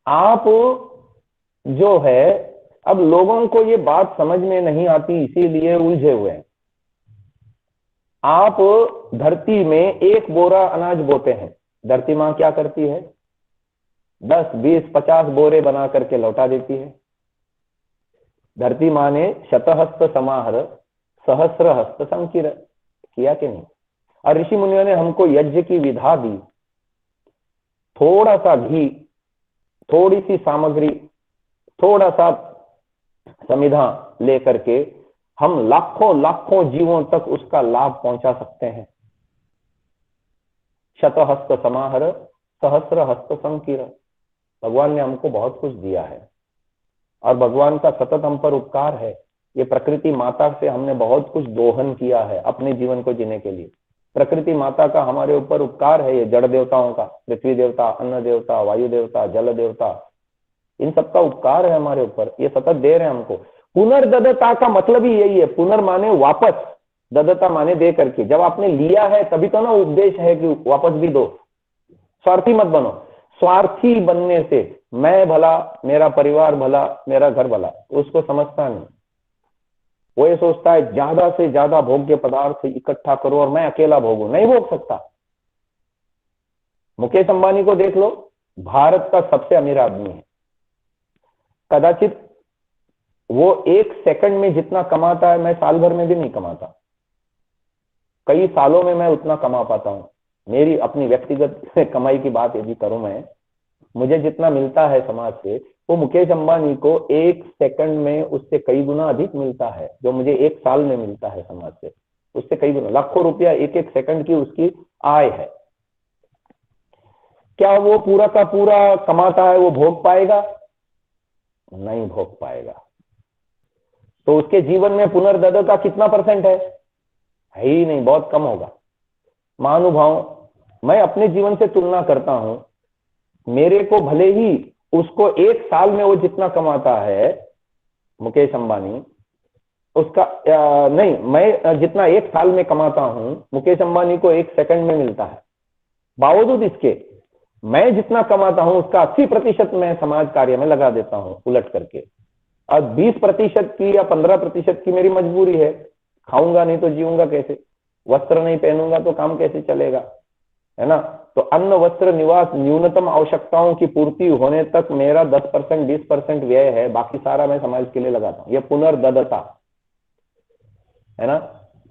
आप जो है, अब लोगों को ये बात समझ में नहीं आती, इसीलिए उलझे हुए हैं। आप धरती में 1 बोरा अनाज बोते हैं, धरती मां क्या करती है? 10, 20, 50 बोरे बना करके लौटा देती है। धरती मां ने शतहस्त समाहर सहस्र हस्त संकीर किया कि नहीं? और ऋषि मुनियों ने हमको यज्ञ की विधा दी। थोड़ा सा घी, थोड़ी सी सामग्री, थोड़ा सा समिधा लेकर के हम लाखों लाखों जीवों तक उसका लाभ पहुंचा सकते हैं। शतहस्त समाहर सहस्र हस्त संकीर, भगवान ने हमको बहुत कुछ दिया है और भगवान का सतत हम पर उपकार है। ये प्रकृति माता से हमने बहुत कुछ दोहन किया है अपने जीवन को जीने के लिए। प्रकृति माता का हमारे ऊपर उपकार है, ये जड़ देवताओं का, पृथ्वी देवता, अन्न देवता, वायु देवता, जल देवता, इन सबका उपकार है हमारे ऊपर, ये सतत दे रहे हैं हमको। पुनर्ददता का मतलब ही यही है, पुनर् माने वापस, ददता माने दे करके। जब आपने लिया है तभी तो ना उपदेश है कि वापस भी दो। स्वार्थी मत बनो। स्वार्थी बनने से मैं भला, मेरा परिवार भला, मेरा घर भला, उसको समझता नहीं। वो ये सोचता है ज्यादा से ज्यादा भोग्य पदार्थ इकट्ठा करो और मैं अकेला भोगूं। नहीं भोग सकता। मुकेश अंबानी को देख लो, भारत का सबसे अमीर आदमी है। कदाचित वो 1 सेकंड में जितना कमाता है, मैं साल भर में भी नहीं कमाता। कई सालों में मैं उतना कमा पाता हूं। मेरी अपनी व्यक्तिगत कमाई की बात यदि करूं मैं, मुझे जितना मिलता है समाज से, वो मुकेश अंबानी को 1 सेकंड में उससे कई गुना अधिक मिलता है। जो मुझे 1 साल में मिलता है समाज से, उससे कई गुना, लाखों रुपया 1-1 सेकंड की उसकी आय है। क्या वो पूरा का पूरा कमाता है वो भोग पाएगा? नहीं भोग पाएगा। तो उसके जीवन में पुनर्दद का कितना % है ही नहीं, बहुत कम होगा। महानुभाव, मैं अपने जीवन से तुलना करता हूं, मेरे को भले ही उसको 1 साल में वो जितना कमाता है मुकेश अंबानी, उसका नहीं, मैं जितना 1 साल में कमाता हूं, मुकेश अंबानी को 1 सेकंड में मिलता है। बावजूद इसके मैं जितना कमाता हूं उसका 80% मैं समाज कार्य में लगा देता हूं उलट करके, और 20% की या 15% की मेरी मजबूरी है। खाऊंगा नहीं तो जीऊंगा कैसे? वस्त्र नहीं पहनूंगा तो काम कैसे चलेगा, है ना? तो अन्न वस्त्र निवास न्यूनतम आवश्यकताओं की पूर्ति होने तक मेरा 10% 20% व्यय है, बाकी सारा मैं समाज के लिए लगाता हूं। यह पुनर्ददता है ना।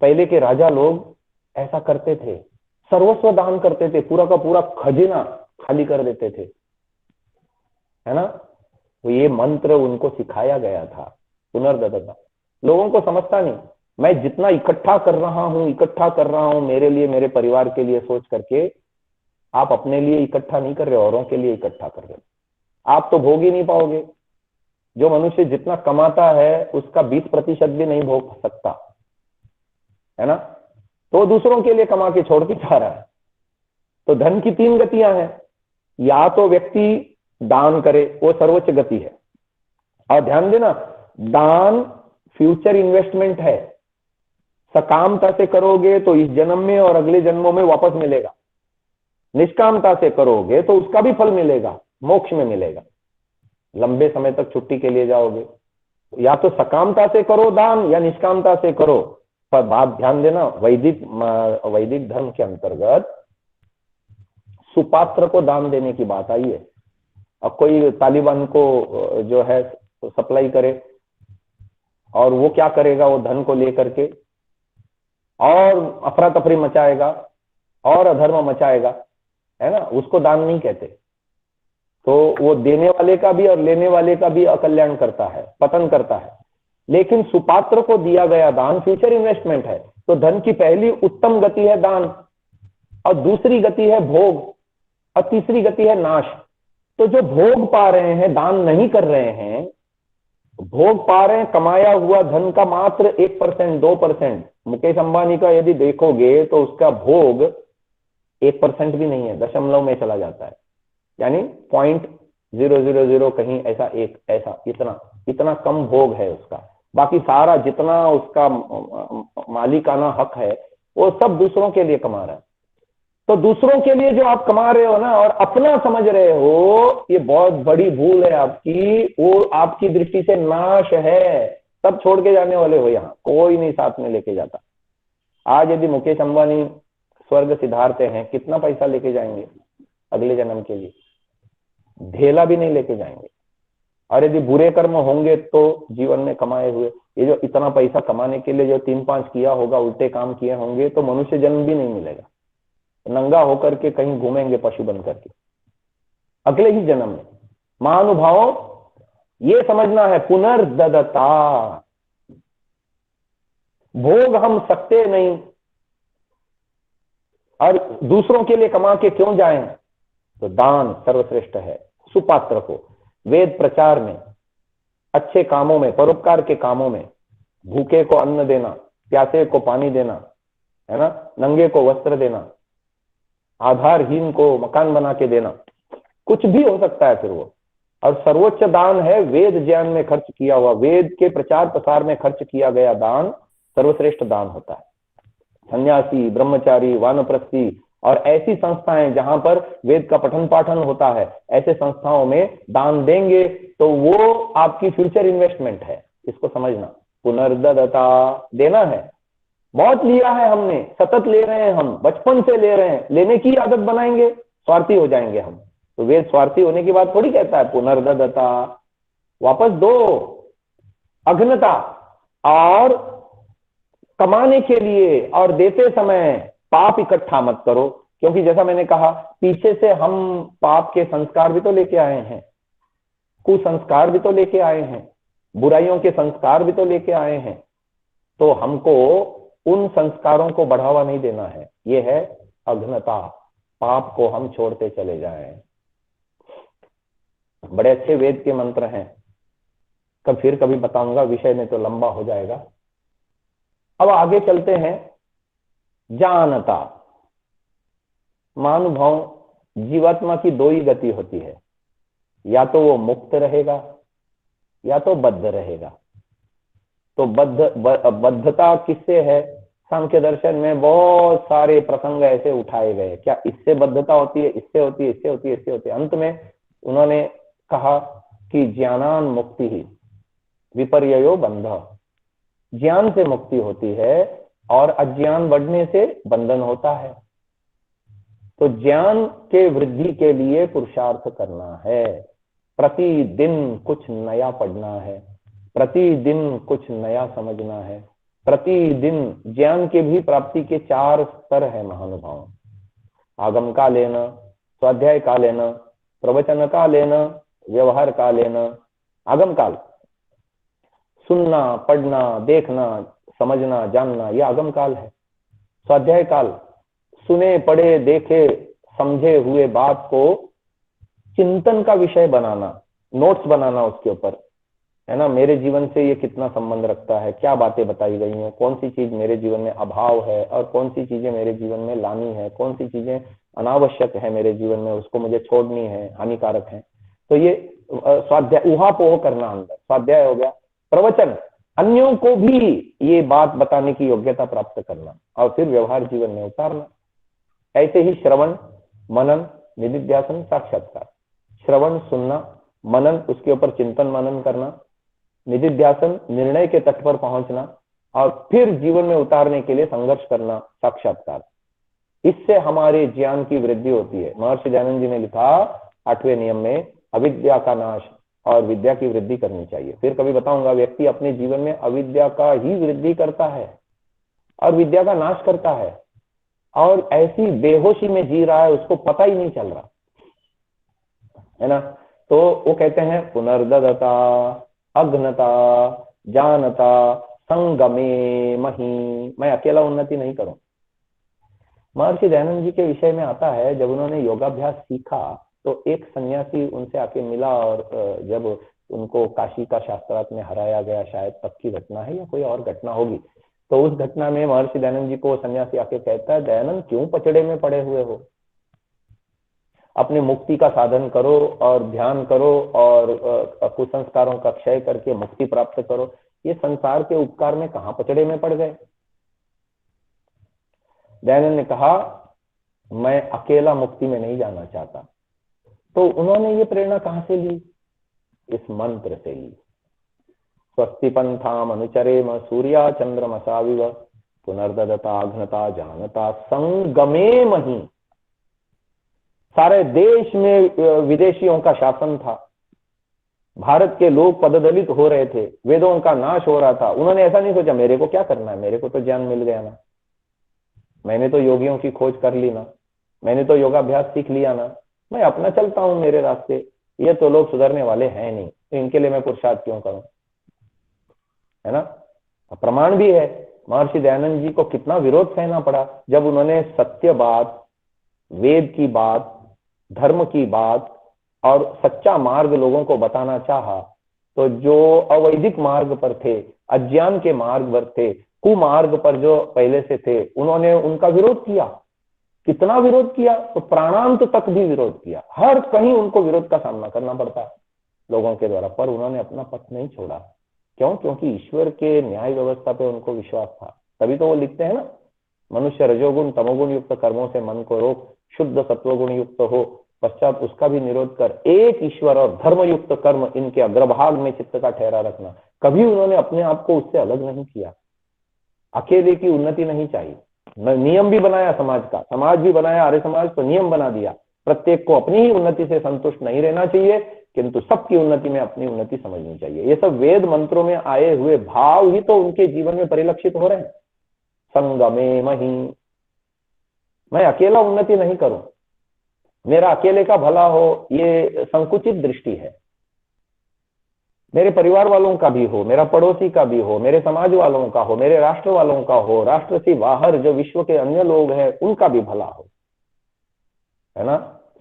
पहले के राजा लोग ऐसा करते थे, सर्वस्व दान करते थे, पूरा का पूरा खजाना खाली कर देते थे, है ना। तो ये मंत्र उनको सिखाया गया था, पुनर्ददता। लोगों को समझता नहीं। मैं जितना इकट्ठा कर रहा हूं मेरे लिए, मेरे परिवार के लिए सोच करके, आप अपने लिए इकट्ठा नहीं कर रहे, औरों के लिए इकट्ठा कर रहे। आप तो भोग ही नहीं पाओगे। जो मनुष्य जितना कमाता है उसका 20% भी नहीं भोग सकता, है ना। तो दूसरों के लिए कमा के छोड़ के जा रहा है। तो धन की 3 गतियां हैं। या तो व्यक्ति दान करे, वो सर्वोच्च गति है। और ध्यान देना, दान फ्यूचर इन्वेस्टमेंट है। सकामता से करोगे तो इस जन्म में और अगले जन्मों में वापस मिलेगा, निष्कामता से करोगे तो उसका भी फल मिलेगा, मोक्ष में मिलेगा। लंबे समय तक छुट्टी के लिए जाओगे, या तो सकामता से करो दान या निष्कामता से करो। पर बात ध्यान देना, वैदिक धर्म के अंतर्गत सुपात्र को दान देने की बात आई है। अब कोई तालिबान को जो है सप्लाई करे, और वो क्या करेगा, वो धन को लेकर के और अफरा तफरी मचाएगा और अधर्म मचाएगा, है ना, उसको दान नहीं कहते। तो वो देने वाले का भी और लेने वाले का भी अकल्याण करता है, पतन करता है। लेकिन सुपात्र को दिया गया दान फ्यूचर इन्वेस्टमेंट है। तो धन की पहली उत्तम गति है दान, और दूसरी गति है भोग, और तीसरी गति है नाश। तो जो भोग पा रहे हैं, दान नहीं कर रहे हैं, भोग पा रहे हैं कमाया हुआ धन का मात्र 1%, 2%। मुकेश अंबानी का यदि देखोगे तो उसका भोग 1% भी नहीं है, दशमलव में चला जाता है, यानी 0.000 कहीं ऐसा, ऐसा इतना कम भोग है उसका। बाकी सारा जितना उसका मालिकाना हक है वो सब दूसरों के लिए कमा रहा है। तो दूसरों के लिए जो आप कमा रहे हो ना, और अपना समझ रहे हो, ये बहुत बड़ी भूल है आपकी। वो आपकी दृष्टि से नाश है। सब छोड़ के जाने वाले हो, यहाँ कोई नहीं साथ में लेके जाता। आज यदि मुकेश अंबानी स्वर्ग सिधारते हैं, कितना पैसा लेके जाएंगे अगले जन्म के लिए? ढेला भी नहीं लेके जाएंगे। और यदि बुरे कर्म होंगे तो जीवन में कमाए हुए, ये जो इतना पैसा कमाने के लिए जो 3-5 किया होगा, उल्टे काम किए होंगे, तो मनुष्य जन्म भी नहीं मिलेगा। नंगा होकर के कहीं घूमेंगे पशु बन करके अगले ही जन्म में। महानुभावों, ये समझना है, पुनर्ददता। भोग हम सकते नहीं, और दूसरों के लिए कमा के क्यों जाएं? तो दान सर्वश्रेष्ठ है। सुपात्र को वेद प्रचार में, अच्छे कामों में, परोपकार के कामों में, भूखे को अन्न देना, प्यासे को पानी देना, है ना, नंगे को वस्त्र देना, आधारहीन को मकान बना के देना, कुछ भी हो सकता है फिर वो। और सर्वोच्च दान है वेद ज्ञान में खर्च किया हुआ, वेद के प्रचार प्रसार में खर्च किया गया दान सर्वश्रेष्ठ दान होता है। सन्यासी, ब्रह्मचारी, वानप्रस्थी और ऐसी संस्थाएं जहां पर वेद का पठन पाठन होता है, ऐसे संस्थाओं में दान देंगे तो वो आपकी फ्यूचर इन्वेस्टमेंट है। इसको समझना, पुनर्ददता देना है। बहुत लिया है हमने, सतत ले रहे हैं, हम बचपन से ले रहे हैं, लेने की आदत बनाएंगे, स्वार्थी हो जाएंगे हम। तो वेद स्वार्थी होने की बात थोड़ी कहता है। पुनर्ददता, वापस दो। अघ्नता, और कमाने के लिए और देते समय पाप इकट्ठा मत करो, क्योंकि जैसा मैंने कहा, पीछे से हम पाप के संस्कार भी तो लेके आए हैं, कुसंस्कार भी तो लेके आए हैं, बुराइयों के संस्कार भी तो लेके आए हैं। तो हमको उन संस्कारों को बढ़ावा नहीं देना है। ये है अघ्नता। पाप को हम छोड़ते चले जाएं। बड़े अच्छे वेद के मंत्र हैं, फिर कभी बताऊंगा, विषय में तो लंबा हो जाएगा। अब आगे चलते हैं। जानता। महानुभाव, जीवात्मा की दो ही गति होती है, या तो वो मुक्त रहेगा या तो बद्ध रहेगा। तो बद्धता किससे है? सांख्य दर्शन में बहुत सारे प्रसंग ऐसे उठाए गए, क्या इससे बद्धता होती है, इससे होती है, इससे होती है, इससे होती है। अंत में उन्होंने कहा कि ज्ञानान मुक्ति ही विपर्ययो बंध। ज्ञान से मुक्ति होती है और अज्ञान बढ़ने से बंधन होता है। तो ज्ञान के वृद्धि के लिए पुरुषार्थ करना है, प्रतिदिन कुछ नया पढ़ना है, प्रतिदिन कुछ नया समझना है, प्रतिदिन। ज्ञान के भी प्राप्ति के 4 स्तर है महानुभाव। आगम का लेना, स्वाध्याय का लेना, प्रवचन का लेना, व्यवहार का लेना। आगम काल, सुनना, पढ़ना, देखना, समझना, जानना, यह आगम काल है। स्वाध्याय काल, सुने, पढ़े, देखे, समझे हुए बात को चिंतन का विषय बनाना, नोट्स बनाना उसके ऊपर, है ना। मेरे जीवन से ये कितना संबंध रखता है, क्या बातें बताई गई हैं, कौन सी चीज मेरे जीवन में अभाव है और कौन सी चीजें मेरे जीवन में लानी है, कौन सी चीजें अनावश्यक है मेरे जीवन में, उसको मुझे छोड़नी है, हानिकारक है। तो ये स्वाध्याय, उहापोह करना अंदर, स्वाध्याय हो गया। प्रवचन, अन्यों को भी ये बात बताने की योग्यता प्राप्त करना और फिर व्यवहार जीवन में उतारना। ऐसे ही श्रवण, मनन, निधिध्यासन, साक्षात्कार। श्रवण सुनना, मनन उसके ऊपर चिंतन मनन करना, निधिध्यासन निर्णय के तट पर पहुंचना और फिर जीवन में उतारने के लिए संघर्ष करना, साक्षात्कार। इससे हमारे ज्ञान की वृद्धि होती है। महर्षि दयानंद जी ने लिखा 8वें नियम में, अविद्या का नाश और विद्या की वृद्धि करनी चाहिए। फिर कभी बताऊंगा, व्यक्ति अपने जीवन में अविद्या का ही वृद्धि करता है और विद्या का नाश करता है और ऐसी बेहोशी में जी रहा है, उसको पता ही नहीं चल रहा है ना। तो वो कहते हैं पुनर्ददता, अग्नता, जानता, संगमे मही। मैं अकेला उन्नति नहीं करूं। महर्षि दयानंद जी के विषय में आता है, जब उन्होंने योगाभ्यास सीखा तो एक सन्यासी उनसे आके मिला और जब उनको काशी का शास्त्रार्थ में हराया गया, शायद तब की घटना है या कोई और घटना होगी, तो उस घटना में महर्षि दयानंद जी को सन्यासी आके कहता है, दयानंद क्यों पचड़े में पड़े हुए हो, अपने मुक्ति का साधन करो और ध्यान करो और कुसंस्कारों का क्षय करके मुक्ति प्राप्त करो। ये संसार के उपकार में कहां पचड़े में पड़ गए। दयानंद ने कहा, मैं अकेला मुक्ति में नहीं जाना चाहता। तो उन्होंने ये प्रेरणा कहां से ली? इस मंत्र से ली। स्वस्ति पंथाम अनुचरेम सूर्या चंद्रमसाविव पुनर्ददता अघ्नता जानता संगमे मही। सारे देश में विदेशियों का शासन था, भारत के लोग पददलित हो रहे थे, वेदों का नाश हो रहा था। उन्होंने ऐसा नहीं सोचा मेरे को क्या करना है, मेरे को तो ज्ञान मिल गया ना, मैंने तो योगियों की खोज कर ली ना, मैंने तो योगाभ्यास सीख लिया ना, मैं अपना चलता हूं मेरे रास्ते, ये तो लोग सुधरने वाले हैं नहीं, तो इनके लिए मैं पुरुषार्थ क्यों करूं, है ना। प्रमाण भी है, महर्षि दयानंद जी को कितना विरोध सहना पड़ा जब उन्होंने सत्य बात, वेद की बात, धर्म की बात और सच्चा मार्ग लोगों को बताना चाहा, तो जो अवैधिक मार्ग पर थे, अज्ञान के मार्ग पर थे, कुमार्ग पर जो पहले से थे, उन्होंने उनका विरोध किया। कितना विरोध किया, तो प्राणांत तक भी विरोध किया। हर कहीं उनको विरोध का सामना करना पड़ता है लोगों के द्वारा, पर उन्होंने अपना पथ नहीं छोड़ा। क्यों? क्योंकि ईश्वर के न्याय व्यवस्था पे उनको विश्वास था। तभी तो वो लिखते हैं ना, मनुष्य रजोगुण तमोगुण युक्त कर्मों से मन को रोक, शुद्ध सत्वगुण युक्त हो, पश्चात उसका भी निरोध कर, एक ईश्वर और धर्म युक्त कर्म इनके अग्रभाग में चित्त का ठहरा रखना। कभी उन्होंने अपने आप को उससे अलग नहीं किया। अकेले की उन्नति नहीं चाहिए। नियम भी बनाया समाज का, समाज भी बनाया आर्य समाज, तो नियम बना दिया, प्रत्येक को अपनी ही उन्नति से संतुष्ट नहीं रहना चाहिए, किंतु सबकी उन्नति में अपनी उन्नति समझनी चाहिए। ये सब वेद मंत्रों में आए हुए भाव ही तो उनके जीवन में परिलक्षित हो रहे हैं। संगमे मही, मैं अकेला उन्नति नहीं करूं, मेरा अकेले का भला हो, ये संकुचित दृष्टि है। मेरे परिवार वालों का भी हो, मेरा पड़ोसी का भी हो, मेरे समाज वालों का हो, मेरे राष्ट्र वालों का हो, राष्ट्र से बाहर जो विश्व के अन्य लोग हैं उनका भी भला हो, है ना।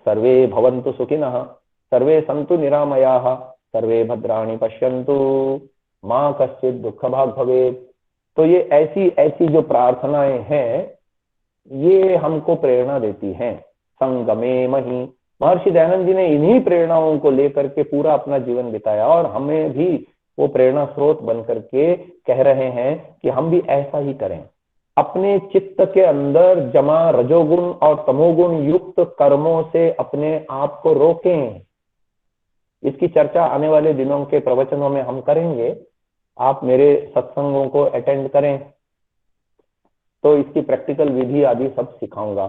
सर्वे भवन्तु सुखिनः, सर्वे सन्तु निरामयाः, सर्वे भद्राणि पश्यन्तु मां कश्चित् दुःख भाग् भवेत्। तो ये ऐसी ऐसी जो प्रार्थनाएं हैं, ये हमको प्रेरणा देती हैं। संगमे मही, महर्षि दयानंद जी ने इन्हीं प्रेरणाओं को लेकर के पूरा अपना जीवन बिताया और हमें भी वो प्रेरणा स्रोत बन करके कह रहे हैं कि हम भी ऐसा ही करें। अपने चित्त के अंदर जमा रजोगुण और तमोगुण युक्त कर्मों से अपने आप को रोकें। इसकी चर्चा आने वाले दिनों के प्रवचनों में हम करेंगे। आप मेरे सत्संगों को अटेंड करें तो इसकी प्रैक्टिकल विधि आदि सब सिखाऊंगा।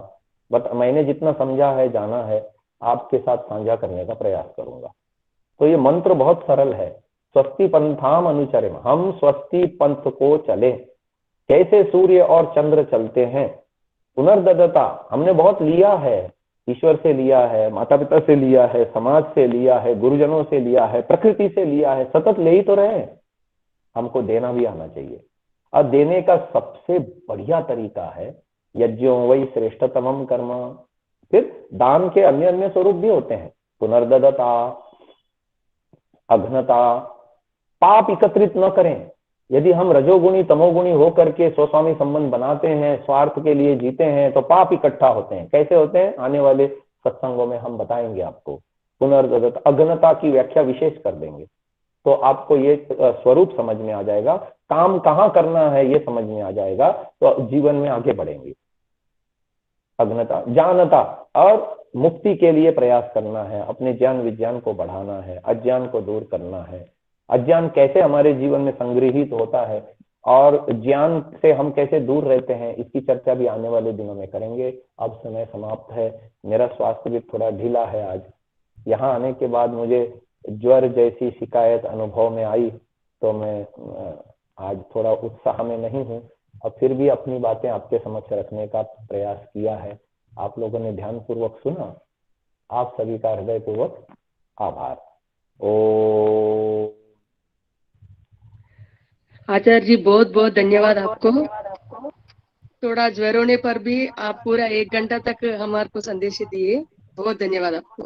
बट मैंने जितना समझा है, जाना है, आपके साथ साझा करने का प्रयास करूंगा। तो ये मंत्र बहुत सरल है। स्वस्ति पंथाम अनुचरेम, हम स्वस्ति पंथ को चले। कैसे सूर्य और चंद्र चलते हैं। पुनर्ददता, हमने बहुत लिया है, ईश्वर से लिया है, माता पिता से लिया है, समाज से लिया है, गुरुजनों से लिया है, प्रकृति से लिया है, सतत ले ही तो रहे। हमको देना भी आना चाहिए। और देने का सबसे बढ़िया तरीका है यज्ञों वही श्रेष्ठतमम कर्म। फिर दान के अन्य अन्य स्वरूप भी होते हैं, पुनर्ददता, अघ्नता। पाप एकत्रित न करें। यदि हम रजोगुणी तमोगुणी होकर के स्वस्वामी संबंध बनाते हैं, स्वार्थ के लिए जीते हैं, तो पाप इकट्ठा होते हैं। कैसे होते हैं, आने वाले सत्संगों में हम बताएंगे आपको। पुनर्ददता, अघ्नता की व्याख्या विशेष कर देंगे, तो आपको ये स्वरूप समझ में आ जाएगा। काम कहाँ करना है ये समझ में आ जाएगा तो जीवन में आगे बढ़ेंगे। अज्ञता, जानता और मुक्ति के लिए प्रयास करना है, अपने ज्ञान विज्ञान को बढ़ाना है, अज्ञान को दूर करना है। अज्ञान कैसे हमारे जीवन में संग्रहित होता है और ज्ञान से हम कैसे दूर रहते हैं, इसकी चर्चा भी आने वाले दिनों में करेंगे। अब समय समाप्त है। मेरा स्वास्थ्य भी थोड़ा ढीला है आज। यहाँ आने के बाद मुझे ज्वर जैसी शिकायत अनुभव में आई तो मैं आज थोड़ा उत्साह में नहीं हूँ। अब फिर भी अपनी बातें आपके समक्ष रखने का प्रयास किया है। आप लोगों ने ध्यानपूर्वक सुना। आप सभी का हृदयपूर्वक आभार। ओ आचार्य जी बहुत बहुत धन्यवाद आपको। थोड़ा ज्वर होने पर भी आप पूरा 1 घंटा तक हमारे को संदेश दिए। बहुत धन्यवाद आपको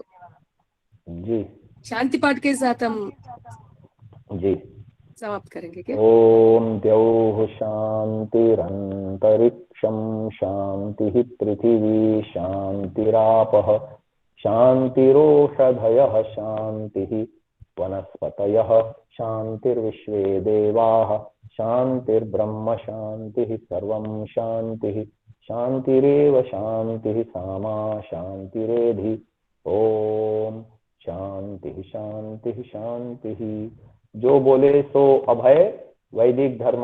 जी। शांति पाठ के साथ हम जी समाप्त करेंगे क्या? ओम द्यौः शांतिरंतरिक्षं शांति पृथिवी शांतिरापः शांतिरोषधयः शांति वनस्पतयः शांतिर्विश्वे देवाः शांतिर्ब्रह्म शांति सर्वं शांति शांतिरेव शांति सामा शांतिरेधि। ओम शांति शांति शांति। जो बोले सो अभय। वैदिक धर्म